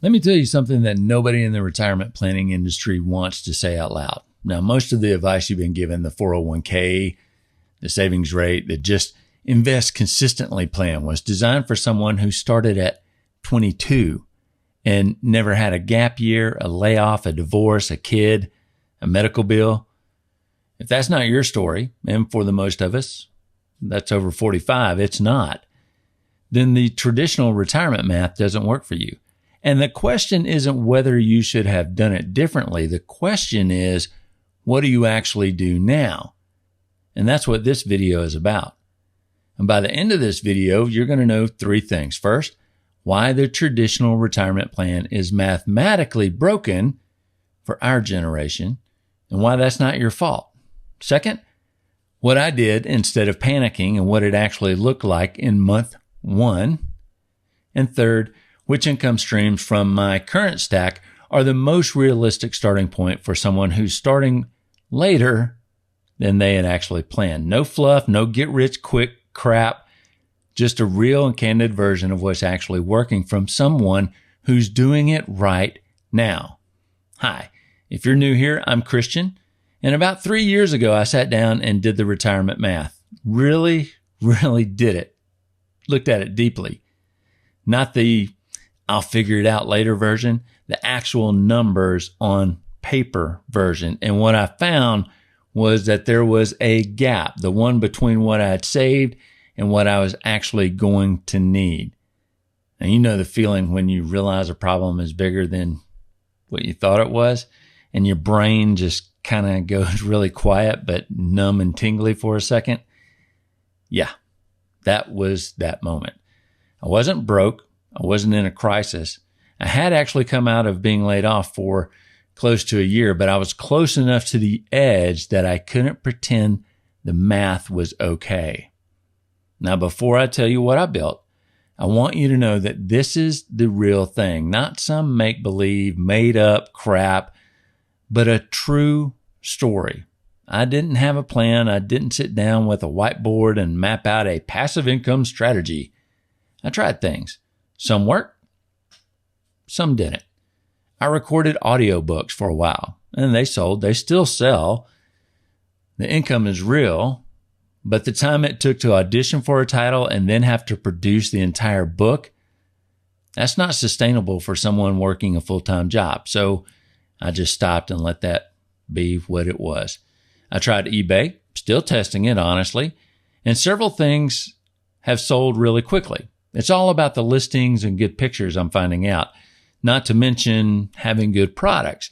Let me tell you something that nobody in the retirement planning industry wants to say out loud. Now, most of the advice you've been given, the 401k, the savings rate, the just invest consistently plan, was designed for someone who started at 22 and never had a gap year, a layoff, a divorce, a kid, a medical bill. If that's not your story, and for the most of us, that's over 45, it's not, then the traditional retirement math doesn't work for you. And the question isn't whether you should have done it differently. The question is, what do you actually do now? And that's what this video is about. And by the end of this video, you're going to know three things. First, why the traditional retirement plan is mathematically broken for our generation and why that's not your fault. Second, what I did instead of panicking and what it actually looked like in month one. And third, which income streams from my current stack are the most realistic starting point for someone who's starting later than they had actually planned. No fluff, no get rich quick crap, just a real and candid version of what's actually working from someone who's doing it right now. Hi, if you're new here, I'm Christian. And about 3 years ago, I sat down and did the retirement math. Really did it. Looked at it deeply. Not the I'll figure it out later version, the actual numbers on paper version. And what I found was that there was a gap, the one between what I had saved and what I was actually going to need. And you know the feeling when you realize a problem is bigger than what you thought it was, and your brain just kind of goes really quiet but numb and tingly for a second. Yeah, that was that moment. I wasn't broke. I wasn't in a crisis. I had actually come out of being laid off for close to a year, but I was close enough to the edge that I couldn't pretend the math was okay. Now, before I tell you what I built, I want you to know that this is the real thing, not some make-believe, made-up crap, but a true story. I didn't have a plan. I didn't sit down with a whiteboard and map out a passive income strategy. I tried things. Some worked, some didn't. I recorded audiobooks for a while, and they sold. They still sell. The income is real, but the time it took to audition for a title and then have to produce the entire book, that's not sustainable for someone working a full-time job. So I just stopped and let that be what it was. I tried eBay, still testing it, honestly, and several things have sold really quickly. It's all about the listings and good pictures, I'm finding out, not to mention having good products,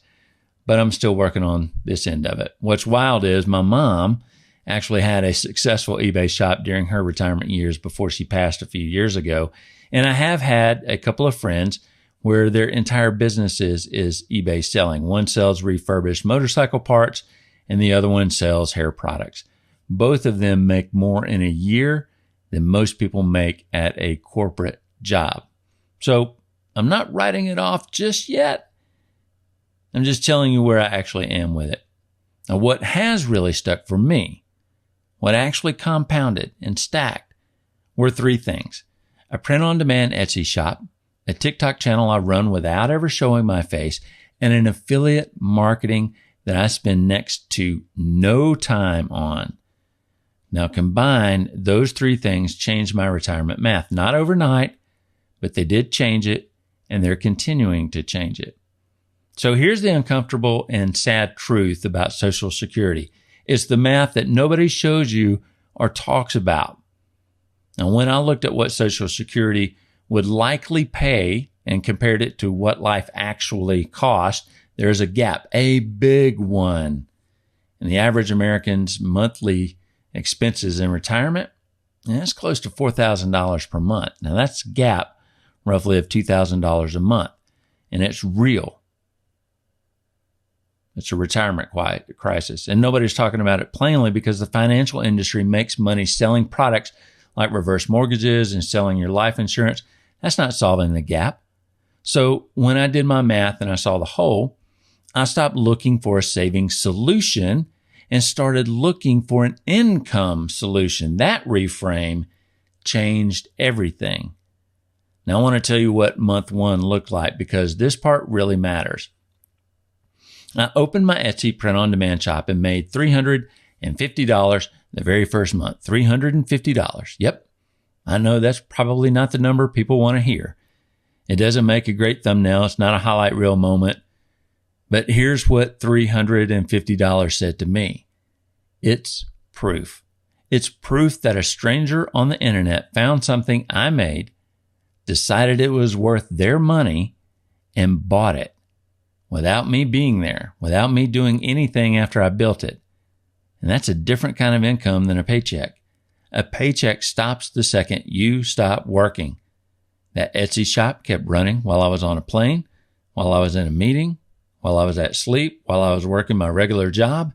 but I'm still working on this end of it. What's wild is my mom actually had a successful eBay shop during her retirement years before she passed a few years ago. And I have had a couple of friends where their entire business is eBay selling. One sells refurbished motorcycle parts and the other one sells hair products. Both of them make more in a year than most people make at a corporate job. So I'm not writing it off just yet. I'm just telling you where I actually am with it. Now, what has really stuck for me, what actually compounded and stacked, were three things: a print-on-demand Etsy shop, a TikTok channel I run without ever showing my face, and an affiliate marketing that I spend next to no time on. Now, combined, those three things changed my retirement math. Not overnight, but they did change it, and they're continuing to change it. So here's the uncomfortable and sad truth about Social Security. It's the math that nobody shows you or talks about. Now, when I looked at what Social Security would likely pay and compared it to what life actually cost, there's a gap, a big one. And the average American's monthly expenses in retirement, and that's close to $4,000 per month. Now that's a gap roughly of $2,000 a month, and it's real. It's a retirement crisis, and nobody's talking about it plainly because the financial industry makes money selling products like reverse mortgages and selling your life insurance. That's not solving the gap. So when I did my math and I saw the hole, I stopped looking for a savings solution and started looking for an income solution. That reframe changed everything. Now, I want to tell you what month one looked like because this part really matters. I opened my Etsy print-on-demand shop and made $350 the very first month. $350. Yep. I know that's probably not the number people want to hear. It doesn't make a great thumbnail. It's not a highlight reel moment. But here's what $350 said to me. It's proof. It's proof that a stranger on the internet found something I made, decided it was worth their money, and bought it without me being there, without me doing anything after I built it. And that's a different kind of income than a paycheck. A paycheck stops the second you stop working. That Etsy shop kept running while I was on a plane, while I was in a meeting, while I was at sleep, while I was working my regular job.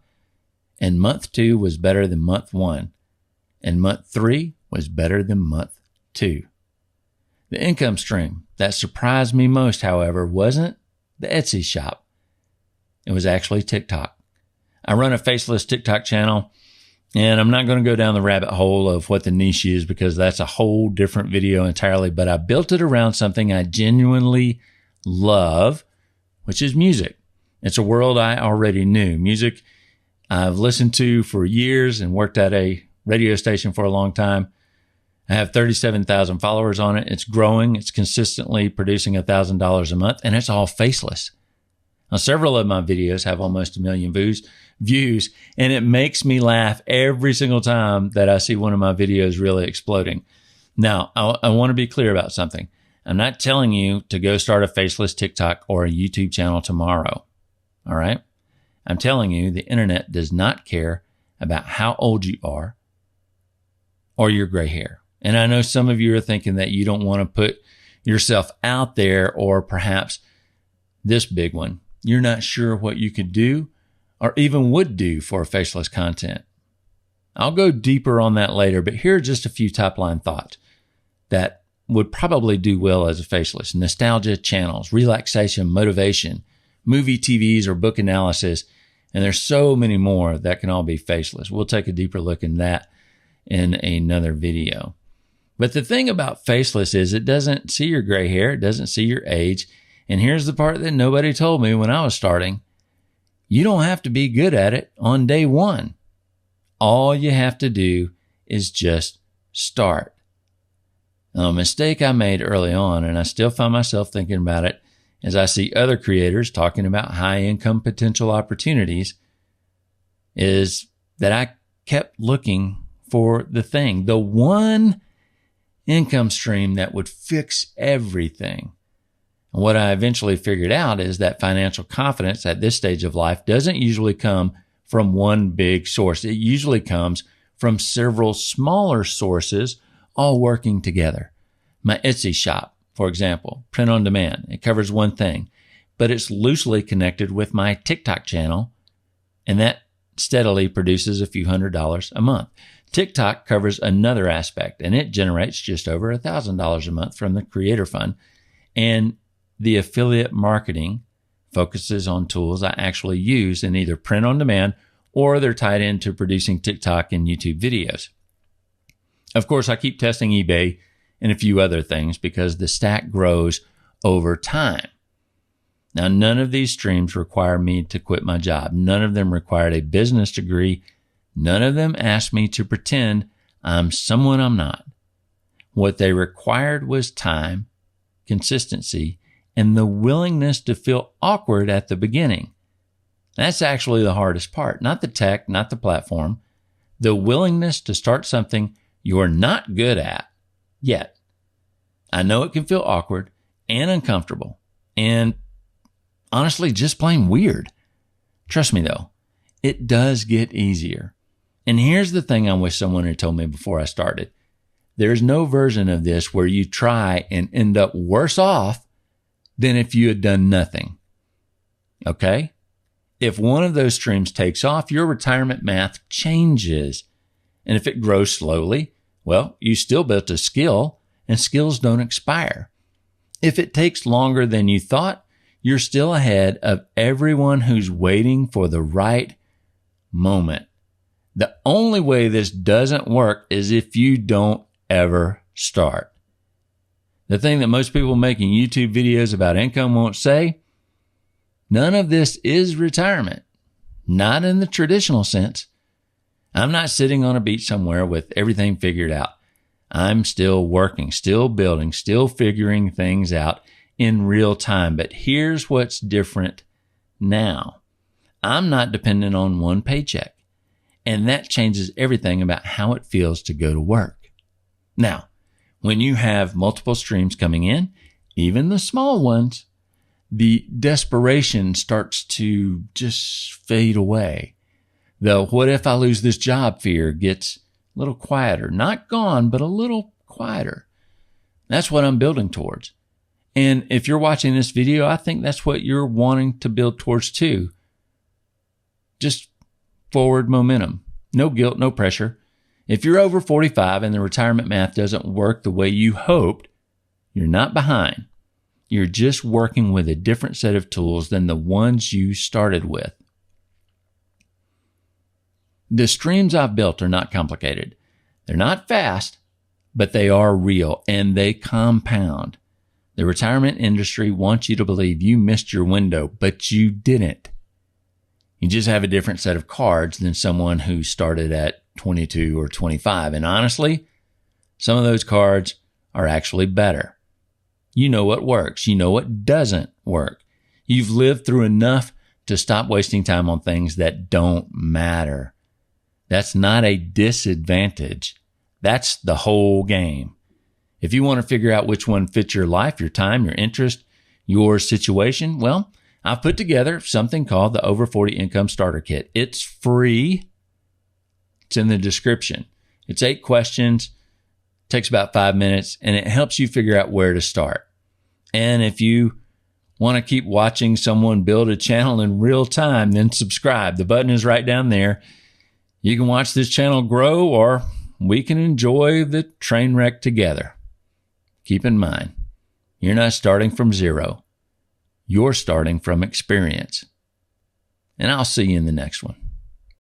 And month 2 was better than month 1. And month 3 was better than month 2. The income stream that surprised me most, however, wasn't the Etsy shop. It was actually TikTok. I run a faceless TikTok channel, and I'm not going to go down the rabbit hole of what the niche is because that's a whole different video entirely, but I built it around something I genuinely love, which is music. It's a world I already knew. Music I've listened to for years and worked at a radio station for a long time. I have 37,000 followers on it. It's growing. It's consistently producing $1,000 a month, and it's all faceless. Now, several of my videos have almost 1 million views, and it makes me laugh every single time that I see one of my videos really exploding. Now, I want to be clear about something. I'm not telling you to go start a faceless TikTok or a YouTube channel tomorrow. All right? I'm telling you the internet does not care about how old you are or your gray hair. And I know some of you are thinking that you don't want to put yourself out there, or perhaps this big one. You're not sure what you could do or even would do for faceless content. I'll go deeper on that later, but here are just a few top-line thoughts that would probably do well as a faceless. Nostalgia channels, relaxation, motivation, movie TVs, or book analysis. And there's so many more that can all be faceless. We'll take a deeper look in that in another video. But the thing about faceless is it doesn't see your gray hair. It doesn't see your age. And here's the part that nobody told me when I was starting. You don't have to be good at it on day one. All you have to do is just start. Now, a mistake I made early on, and I still find myself thinking about it as I see other creators talking about high income potential opportunities, is that I kept looking for the thing, the one income stream that would fix everything. And what I eventually figured out is that financial confidence at this stage of life doesn't usually come from one big source. It usually comes from several smaller sources all working together. My Etsy shop, for example, print on demand, it covers one thing, but it's loosely connected with my TikTok channel, and that steadily produces a few $100s a month. TikTok covers another aspect, and it generates just over $1,000 a month from the Creator Fund. And the affiliate marketing focuses on tools I actually use in either print on demand or they're tied into producing TikTok and YouTube videos. Of course, I keep testing eBay and a few other things because the stack grows over time. Now, none of these streams require me to quit my job. None of them required a business degree. None of them asked me to pretend I'm someone I'm not. What they required was time, consistency, and the willingness to feel awkward at the beginning. That's actually the hardest part. Not the tech, not the platform. The willingness to start something you're not good at yet. I know it can feel awkward and uncomfortable and honestly just plain weird. Trust me though, it does get easier. And here's the thing I wish someone had told me before I started. There's no version of this where you try and end up worse off than if you had done nothing. Okay? If one of those streams takes off, your retirement math changes. And if it grows slowly, well, you still built a skill, and skills don't expire. If it takes longer than you thought, you're still ahead of everyone who's waiting for the right moment. The only way this doesn't work is if you don't ever start. The thing that most people making YouTube videos about income won't say, none of this is retirement. Not in the traditional sense. I'm not sitting on a beach somewhere with everything figured out. I'm still working, still building, still figuring things out in real time. But here's what's different now. I'm not dependent on one paycheck. And that changes everything about how it feels to go to work. Now, when you have multiple streams coming in, even the small ones, the desperation starts to just fade away. The what if I lose this job fear gets a little quieter. Not gone, but a little quieter. That's what I'm building towards. And if you're watching this video, I think that's what you're wanting to build towards too. Just forward momentum. No guilt, no pressure. If you're over 45 and the retirement math doesn't work the way you hoped, you're not behind. You're just working with a different set of tools than the ones you started with. The streams I've built are not complicated. They're not fast, but they are real and they compound. The retirement industry wants you to believe you missed your window, but you didn't. You just have a different set of cards than someone who started at 22 or 25. And honestly, some of those cards are actually better. You know what works. You know what doesn't work. You've lived through enough to stop wasting time on things that don't matter. That's not a disadvantage. That's the whole game. If you want to figure out which one fits your life, your time, your interest, your situation, well, I've put together something called the Over 40 Income Starter Kit. It's free. It's in the description. It's 8 questions, takes about 5 minutes, and it helps you figure out where to start. And if you want to keep watching someone build a channel in real time, then subscribe. The button is right down there. You can watch this channel grow, or we can enjoy the train wreck together. Keep in mind, you're not starting from zero. You're starting from experience. And I'll see you in the next one.